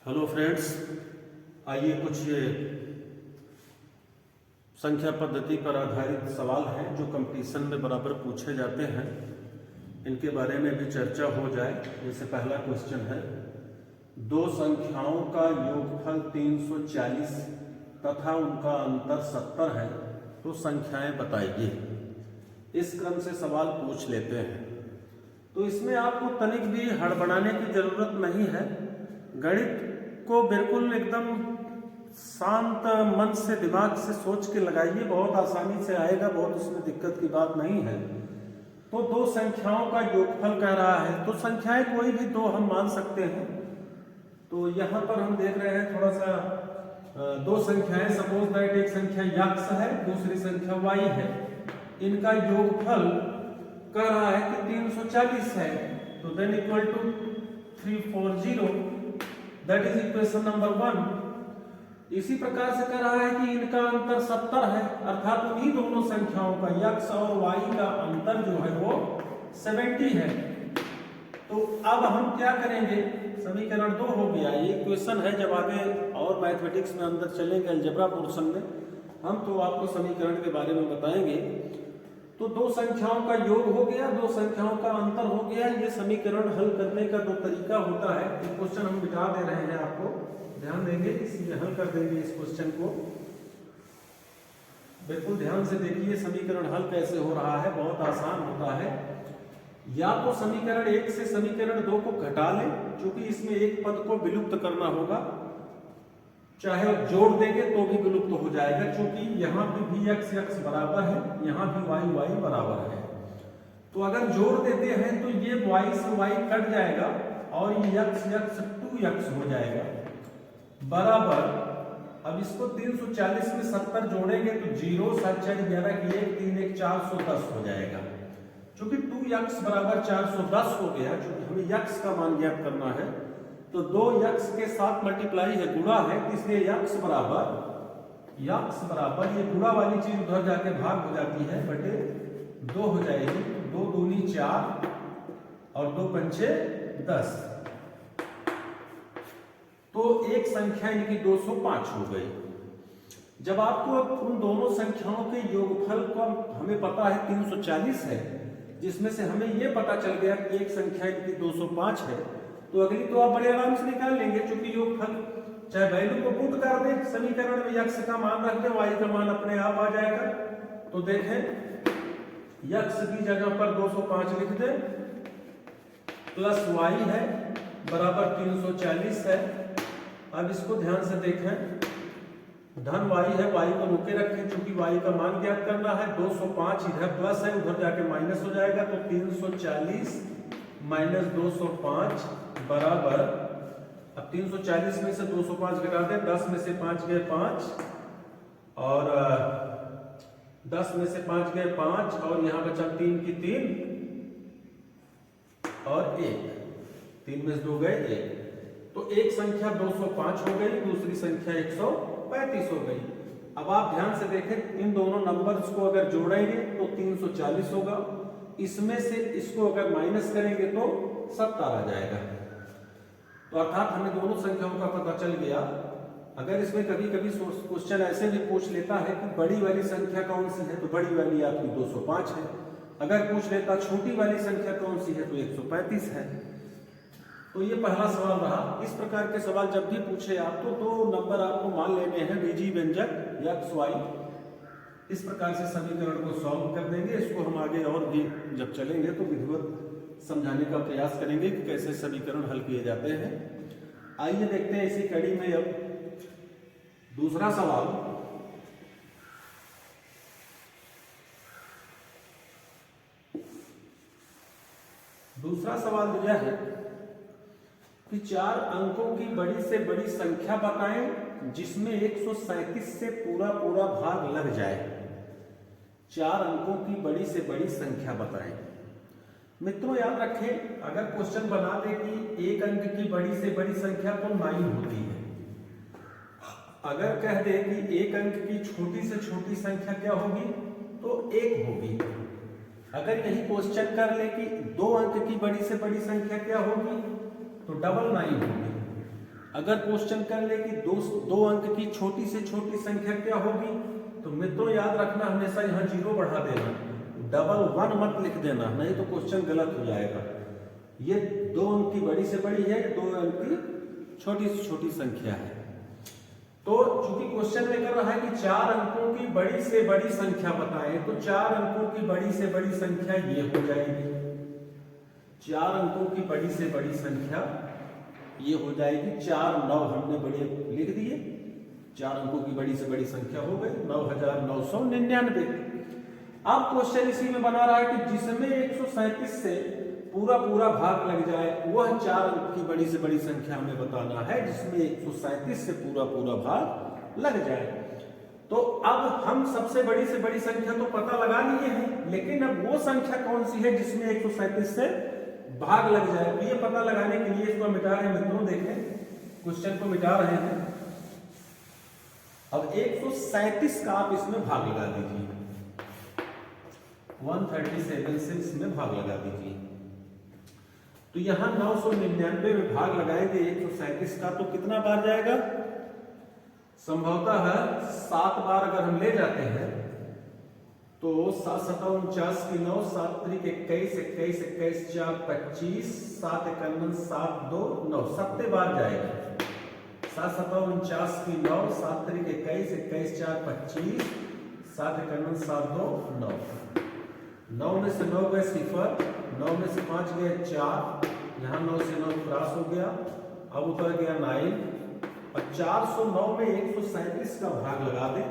Hello friends, आइए कुछ ये संख्या पद्धति पर आधारित सवाल हैं जो कंपटीशन में बराबर पूछे जाते हैं, इनके बारे में भी चर्चा हो जाए। जैसे पहला क्वेश्चन है, दो संख्याओं का योगफल 340 तथा उनका अंतर 70 है, तो संख्याएं बताइए। इस क्रम से सवाल पूछ लेते हैं। तो इसमें आपको तनिक भी हड़बड़ाने की जरूरत नहीं है। गणित को बिल्कुल एकदम शांत मन से, दिमाग से सोच के लगाइए, बहुत आसानी से आएगा, बहुत उसमें दिक्कत की बात नहीं है। तो दो संख्याओं का योगफल कह रहा है, तो संख्याएं कोई भी दो हम मान सकते हैं। तो यहाँ पर हम देख रहे हैं थोड़ा सा दो संख्याएं, सपोज दैट एक संख्या x है, दूसरी संख्या y है, इनका योगफल कह रहा है कि 340 है। तो then equal to 340, that is equation number 1। इसी प्रकार से कह रहा है कि इनका अंतर 70 है, अर्थात उन्हीं दोनों संख्याओं का x और y का अंतर जो है वो 70 है। तो अब हम क्या करेंगे, समीकरण 2 हो गया। ये क्वेश्चन है, जब आगे और मैथमेटिक्स में अंदर चलेंगे अलजेब्रा पोर्शन में हम, तो आपको समीकरण के बारे में बताएंगे। तो दो संख्याओं का योग हो गया, दो संख्याओं का अंतर हो गया। ये समीकरण हल करने का दो तरीका होता है। ये क्वेश्चन हम बिठा दे रहे हैं, आपको ध्यान देंगे, इसलिए हल कर देंगे इस क्वेश्चन को। बिल्कुल ध्यान से देखिए समीकरण हल कैसे हो रहा है, बहुत आसान होता है। या तो समीकरण 1 से समीकरण 2 को घटा लें, क्योंकि इसमें एक पद को विलुप्त करना होगा, चाहे जोड़ देंगे तो भी विलुप्त हो जाएगा, क्योंकि यहाँ भी x बराबर है, यहाँ भी y बराबर है। तो अगर जोड़ देते हैं तो ये y से y कट जाएगा और ये x 2x हो जाएगा बराबर। अब इसको 340 में 70 जोड़ेंगे तो 0 7 4 11 की 1 3 1 410 हो जाएगा। चूंकि 2x बराबर 410 हो गया, क्योंकि हमें x का मान ज्ञात करना है, तो 2x के साथ मल्टीप्लाई है, गुणा है, इसलिए x बराबर ये गुणा वाली चीज उधर जाके भाग हो जाती है, बटे 2 हो जाएगी। 2 दूनी 4 और 2 पंचे 10। तो एक संख्या इनकी 205 हो गई। जब आपको उन दोनों संख्याओं के योगफल को हमें पता है 340 है, जिसमें से हमें यह पता चल गया कि एक संख्या इनकी 205 है, तो अगली तो आप बड़े आराम से निकाल लेंगे, क्योंकि योगफल चाहे वैल्यू को पुट कर दें समीकरण में, x का मान रख दें, y का मान अपने आप आ जाएगा। तो देखें, x की जगह पर 205 लिख दें, प्लस y है बराबर 340 है। अब इसको ध्यान से देखें, धन y है, y को रोके रखें, क्योंकि y का मान ज्ञात करना है। 205 इधर प्लस है, उधर जाके माइनस हो जाएगा, तो 340 माइनस 205 बराबर, अब 340 में से 205 घटा दें, 10 में से 5 गए 5 और 10 में से 5 गए 5 और यहां बचा 3 की 3 और 1, 3 में से 2 गए 1। तो एक संख्या 205 हो गई, दूसरी संख्या 135 हो गई। अब आप ध्यान से देखें, इन दोनों नंबर्स को अगर जोड़ेंगे तो 340 होगा, इसमें से इसको अगर माइनस करेंगे तो 70 आ जाएगा। तो अर्थात हमें दोनों संख्याओं का पता चल गया। अगर इसमें कभी कभी क्वेश्चन ऐसे भी पूछ लेता है कि बड़ी वाली संख्या कौन सी है, तो बड़ी वाली आपकी 205 है। अगर पूछ लेता छोटी वाली संख्या कौन सी है, तो 135 है। तो ये पहला सवाल रहा। इस प्रकार के सवाल जब भी पूछे आप, तो दो नंबर आपको मान लेने हैं, बीजी व्यंजक x y। इस प्रकार से समीकरण को सॉल्व कर देंगे। इसको हम आगे और भी जब चलेंगे तो विधिवत समझाने का प्रयास करेंगे कि कैसे समीकरण हल किए जाते हैं। आइए देखते हैं इसी कड़ी में अब दूसरा सवाल। दूसरा सवाल यह है कि 4 अंकों की बड़ी से बड़ी संख्या बताएं जिसमें 137 से पूरा भाग लग जाए। 4 अंकों की बड़ी से बड़ी संख्या बताएं। मित्रों याद रखें, अगर क्वेश्चन बना दे कि एक अंक की बड़ी से बड़ी संख्या तो 9 होती है, अगर कह दे कि एक अंक की छोटी से छोटी संख्या क्या होगी, तो 1 होगी। अगर यही क्वेश्चन कर ले कि 2 अंक की बड़ी से बड़ी संख्या क्या होगी, तो 999 होगी। अगर क्वेश्चन कर ले कि दो अंक की छोटी से छोटी संख्या क्या होगी, तो मित्रों याद रखना हमेशा यहाँ 0 बढ़ा देना, डबल 1 मत लिख देना, नहीं तो क्वेश्चन गलत हो जाएगा। ये 2 अंक की बड़ी से बड़ी है, 2 अंक की छोटी से छोटी संख्या है। तो चूंकि क्वेश्चन में कर रहा है कि 4 अंकों की बड़ी से बड़ी संख्या बताएं, तो 4 अंकों की बड़ी से बड़ी संख्या ये हो जाएगी। 4 अंकों की बड़ी से बड़ी संख्या ये हो जाएगी 4 9 हमने बड़े लिख दिए, 4 अंकों की बड़ी से बड़ी संख्या हो गई 9999। अब क्वेश्चन इसी में बना रहा है कि जिसमें 137 से पूरा भाग लग जाए, वह 4 अंक की बड़ी से बड़ी संख्या हमें बताना है जिसमें 137 से पूरा भाग लग जाए। तो अब हम सबसे बड़ी से बड़ी संख्या तो पता लगा लिए हैं, लेकिन अब वो संख्या कौन सी है जिसमें 137 से भाग लग जाए, तो ये पता लगाने के लिए इसको मिटा रहे हैं मित्रों। देखें क्वेश्चन को मिटा रहे हैं। अब 137 का आप इसमें भाग लगा दीजिए, 137 से इसमें भाग लगा दीजिए। तो यहां 999 में भाग लगाएंगे 137 का, तो कितना बार जाएगा? संभवतः 7 बार अगर हम ले जाते हैं तो 7 7 49 की 9, 7 3 21, 21 21 4 25, 7 51 7 2 9, 7 बार जाएगा। 7 7 49 की 9, 7 3 21, 21 4 25, 7 51 7 2 9। 9 में से 9 गए 0, 9 में से 5 गए 4, यहाँ 9 से 9 क्रॉस हो गया, अब उतर गया 9, और 409 में 137 का भाग लगा दे।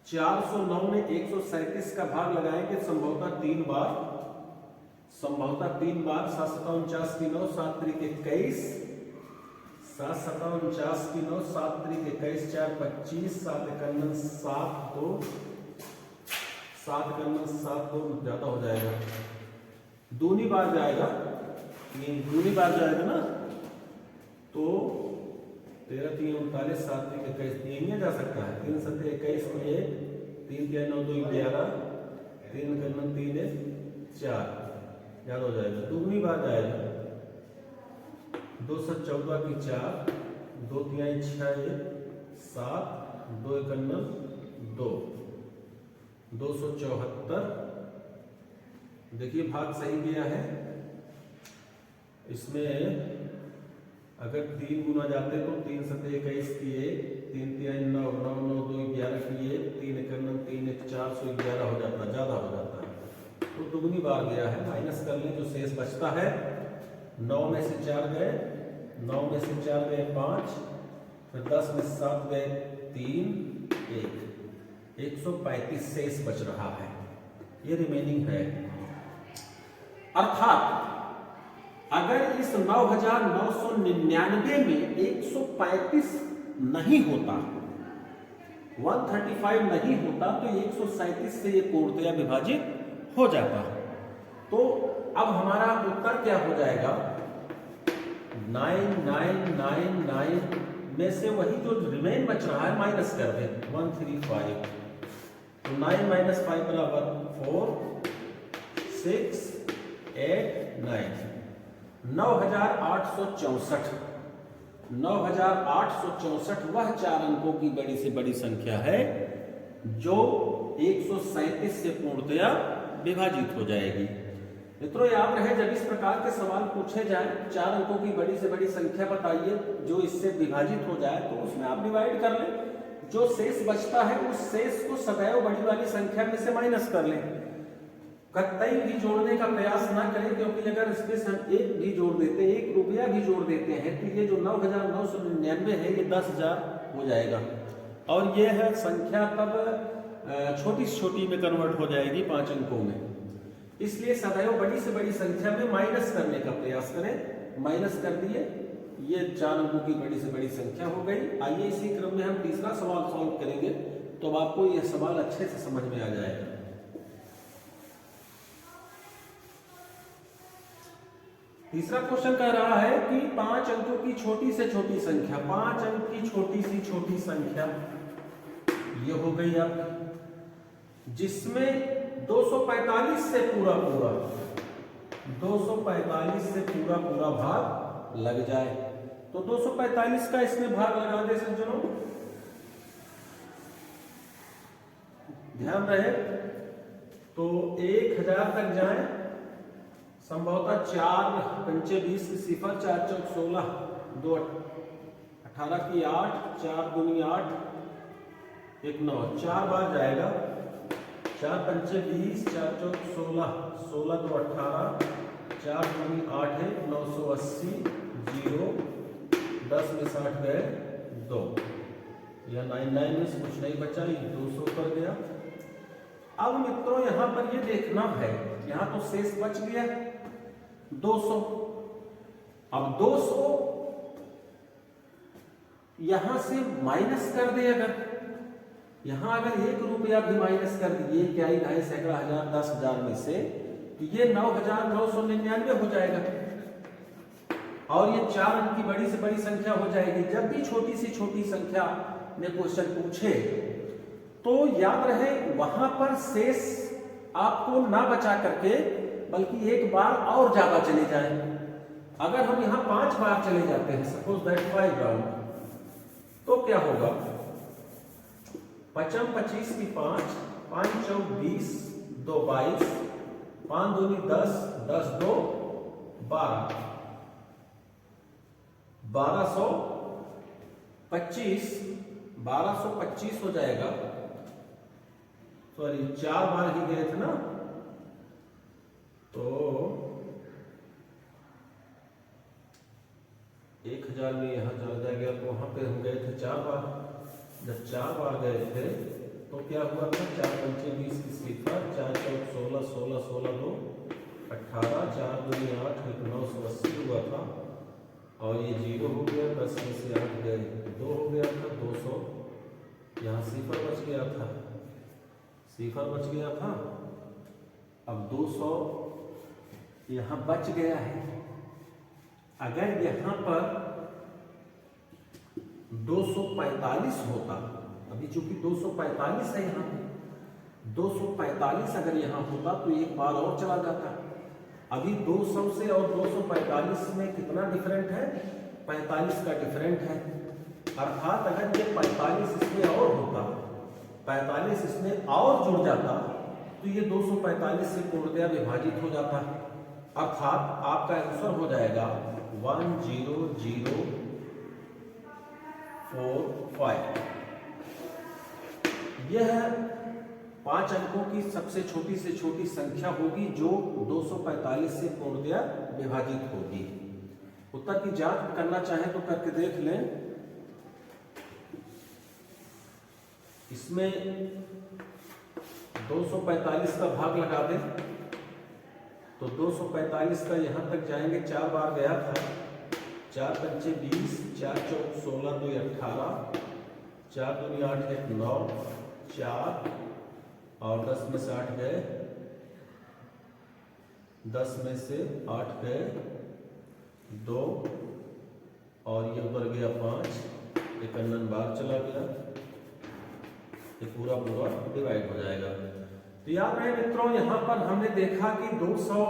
409 में 137 का भाग लगाएंगे संभवतः 3 बार, 7 7 49 की 9, 7 3 21, 7 7 49 की 9, 7 3 21 4 25, 7 51 7 2, 7 51 7 2 ज्यादा हो जाएगा, दूनी बार जाएगा, ये दूनी बार जाएगा ना, तो 13 3 39, 7 3 21 नहीं जा सकता है, 3 7 21 में 1, 3 3 9 2 11, 3 3 3 4 याद हो जाएगा, दुगनी बार जाएगा, 2 7 14 की 4, 2 3 6 7, 2 51 2, 274। देखिए भाग सही गया है। इसमें अगर 3 गुना जाते तो 3 7 21 किए, 3 3 9 9 9 2 11 किए, 3 51 3 1 411 हो जाता, ज्यादा हो जाता है, तो दुगनी बार गया है। माइनस कर लें जो शेष बचता है, 9 में से 4 गए, 9 में से 4 गए 5, फिर 10 में से 7 गए 3 1, 135 शेष बच रहा है, ये रिमेनिंग है। अर्थात अगर इस 9999 में 135 नहीं होता, 135 नहीं होता, तो 137 से ये पूर्णतया विभाजित हो जाता। तो अब हमारा उत्तर क्या हो जाएगा? 9999 में से वही जो रिमेन बच रहा है माइनस कर दे, 135, तो 9 - 5 बराबर 4 6 8 9, 9864। 9864 वह 4 अंकों की बड़ी से बड़ी संख्या है जो 137 से पूर्णतया विभाजित हो जाएगी। मित्रों याद रहे, जब इस प्रकार के सवाल पूछे जाए, 4 अंकों की बड़ी से बड़ी संख्या बताइए जो इससे विभाजित हो जाए, तो उसमें आप डिवाइड कर लें, जो शेष बचता है उस शेष को सदैव बड़ी वाली संख्या में से माइनस कर लें। कतई भी जोड़ने का प्रयास ना करें, क्योंकि अगर इसमें से हम 1 भी जोड़ देते हैं, 1 रुपया भी जोड़ देते हैं, तो ये जो 9999 है ये 10,000 हो जाएगा, और ये है संख्या तब छोटी से छोटी में कन्वर्ट हो जाएगी 5 अंकों में। इसलिए सदैव बड़ी से बड़ी संख्या में माइनस करने का प्रयास करें। माइनस कर दिए, ये 4 अंकों की बड़ी से बड़ी संख्या हो गई। आइए इसी क्रम में हम तीसरा सवाल सॉल्व करेंगे, तो अब आपको यह सवाल अच्छे से समझ में आ जाएगा। तीसरा क्वेश्चन कह रहा है कि 5 अंकों की छोटी से छोटी संख्या, 5 अंक की छोटी सी छोटी संख्या ये हो गई आपकी, जिसमें 245 से पूरा 245 से पूरा भाग लग जाए। तो 245 का इसमें भाग लगा दे सज्जनों। ध्यान रहे तो 1000 तक जाए, संभवतः 4 पंचे 20 की सिफर, 4 चौक 16, 2 18 की 8, 4 दूनी 8, 1 9, 4 बार जाएगा। 4 पंचे 20, 4 चौक 16, 16 2 18, 4 दूनी 8 है 980, 0 10 में 60 गए 2, या 99 में से कुछ नहीं बचा, ये 200 पर गया। अब मित्रों यहाँ पर ये देखना है, यहाँ तो शेष बच गया 200। अब 200 यहां से माइनस कर दे, अगर यहां अगर 1 रुपया भी माइनस कर दिए, क्या ही ढाई सैकड़ा हजार 10,000 में से, तो ये 9,999 हो जाएगा और ये 4 अंक की बड़ी से बड़ी संख्या हो जाएगी। जब भी छोटी से छोटी संख्या में क्वेश्चन पूछे तो याद रहे वहां पर शेष आपको ना बचा करके बल्कि एक बार और ज्यादा चले जाए। अगर हम यहां 5 बार चले जाते हैं, सपोज दैट 5 राउंड, तो क्या होगा? 5 25 की 5, 5 चौक 20, 2 22, 5 दूनी 10, 10 2 12, 1225 हो जाएगा। सॉरी 4 बार ही गए थे ना, तो 1000 में यहां चला गया तो वहां पे हम गए थे 4 बार। जब 4 बार गए थे तो क्या हुआ था? 4 पंचे 20 की सिफर, 4 चौक 16, 16 16 2 18, 4 दूनी 8, 980 हुआ था और ये 0 हो गया। 10 में से 8 गए 2 हो गया था 200, यहाँ सिफर बच गया था, सिफर बच गया था। अब 200 यहाँ बच गया है। अगर यहाँ पर 245 होता, अभी चूंकि 245 है यहाँ पे, 245 अगर यहाँ होता तो एक बार और चला जाता। अभी 200 से और 245 में कितना डिफरेंट है? 45 का डिफरेंट है। अर्थात अगर ये 45 इसमें और होता, 45 इसमें और जुड़ जाता तो ये 245 से पूर्णतया विभाजित हो जाता। अर्थात आपका आंसर हो जाएगा 10045। यह 5 अंकों की सबसे छोटी से छोटी संख्या होगी जो 245 से पूर्णतया विभाजित होगी। उत्तर की जांच करना चाहे तो करके देख लें। इसमें 245 का भाग लगा दें तो 245 का यहां तक जाएंगे, 4 बार गया था। 4 पंचे 20, 4 चौक 16 2 18, 4 दूनी 8 1 9, 4 और 10 में से 8 गए, 10 में से 8 गए 2 और ये ऊपर गया 5, एक अन्नन बार चला गया, ये पूरा पूरा डिवाइड हो जाएगा। तो याद रहे मित्रों, यहाँ पर हमने देखा कि 200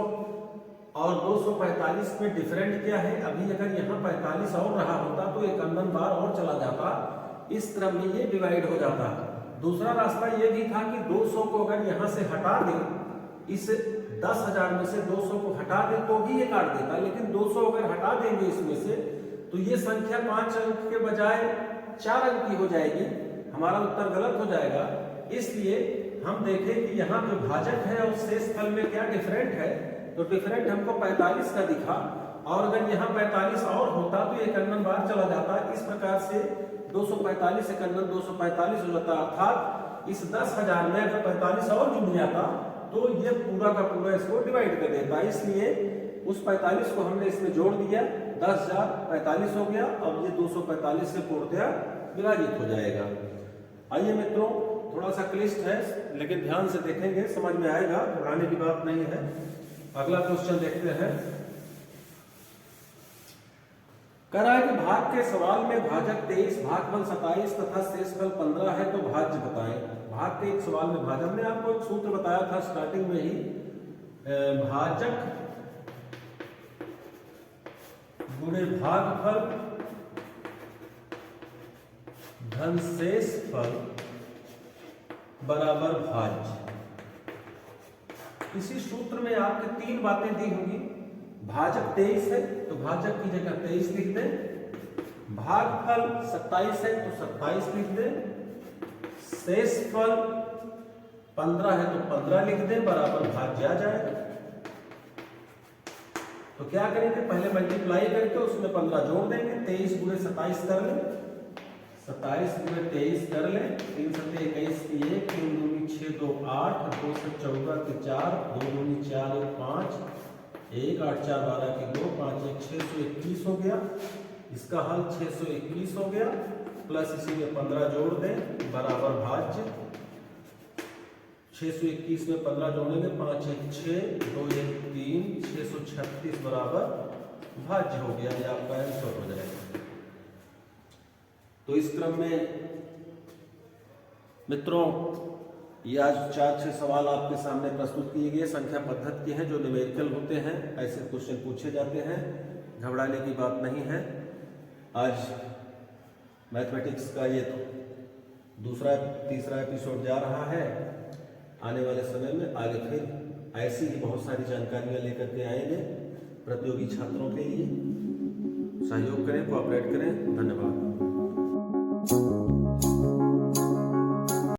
और 245 में डिफरेंट क्या है। अभी अगर यहाँ 45 और रहा होता तो एक अन्नन बार और चला जाता, इस क्रम में ये डिवाइड हो जाता। दूसरा रास्ता ये भी था कि 200 को अगर यहाँ से हटा दें, इस 10,000 में से 200 को हटा दें तो भी ये काट देता, लेकिन 200 अगर हटा देंगे इसमें से तो ये संख्या 5 अंक के बजाय 4 अंक की हो जाएगी। हमारा उत्तर गलत हो जाएगा। इसलिए हम देखें कि यहाँ जो भाजक है और शेष फल में क्या डिफरेंट है, तो डिफरेंट हमको 45 का दिखा और अगर यहाँ 45 और होता तो एक अन्नन बार चला जाता। इस प्रकार से 245 एक अन्नन 245 हो जाता। अर्थात इस 10,000 में अगर 45 और जुड़ जाता तो ये पूरा का पूरा इसको डिवाइड कर देता। इसलिए उस 45 को हमने इसमें जोड़ दिया, 10,045 हो गया। अब ये 245 से पूर्णतया विभाजित हो जाएगा। आइए मित्रों, थोड़ा सा क्लिष्ट है लेकिन ध्यान से देखेंगे समझ में आएगा, घबराने की बात नहीं है। अगला क्वेश्चन देखते हैं। कह रहा है कि भाग के सवाल में भाजक 23, भागफल 27 तथा शेषफल 15 है तो भाज्य बताएं। भाग के एक सवाल में भाजक, हमने आपको एक सूत्र बताया था स्टार्टिंग में ही, भाजक गुणे भागफल धन शेषफल बराबर भाज्य। इसी सूत्र में आपके 3 बातें दी होंगी। भाजक 23 है तो भाजक की जगह 23 लिख दें, भागफल 27 है तो 27 लिख दें, शेषफल 15 है तो 15 लिख दें, बराबर भाज्य आ जाएगा। तो क्या करेंगे, पहले मल्टीप्लाई करके उसमें 15 जोड़ देंगे, 23 गुणे 27 कर लें, 27 गुणे 23 कर लें, 3 सत्ते 21 की 1, 3 दूनी 6 2 8, 2 से 14 के 4, 2 दूनी 4 1 5, 1 8 4 12 के 2, 5 1 621 हो गया। इसका हल 621 हो गया, प्लस इसी में 15 जोड़ दें, बराबर भाज्य। 621 में 15 जोड़ेंगे, 5 1 6, 2 1 3, 636 बराबर भाज्य हो गया। ये आपका आंसर हो जाएगा। तो इस क्रम में मित्रों ये आज 4-6 सवाल आपके सामने प्रस्तुत किए गए, संख्या पद्धति के हैं जो न्यूमेरिकल होते हैं, ऐसे क्वेश्चन पूछे जाते हैं, घबराने की बात नहीं है। आज मैथमेटिक्स का ये दूसरा तीसरा एपिसोड जा रहा है। आने वाले समय में आगे फिर ऐसी ही बहुत सारी जानकारियां लेकर के आएंगे प्रतियोगी छात्रों के लिए। सहयोग करें, कोऑपरेट करें। धन्यवाद।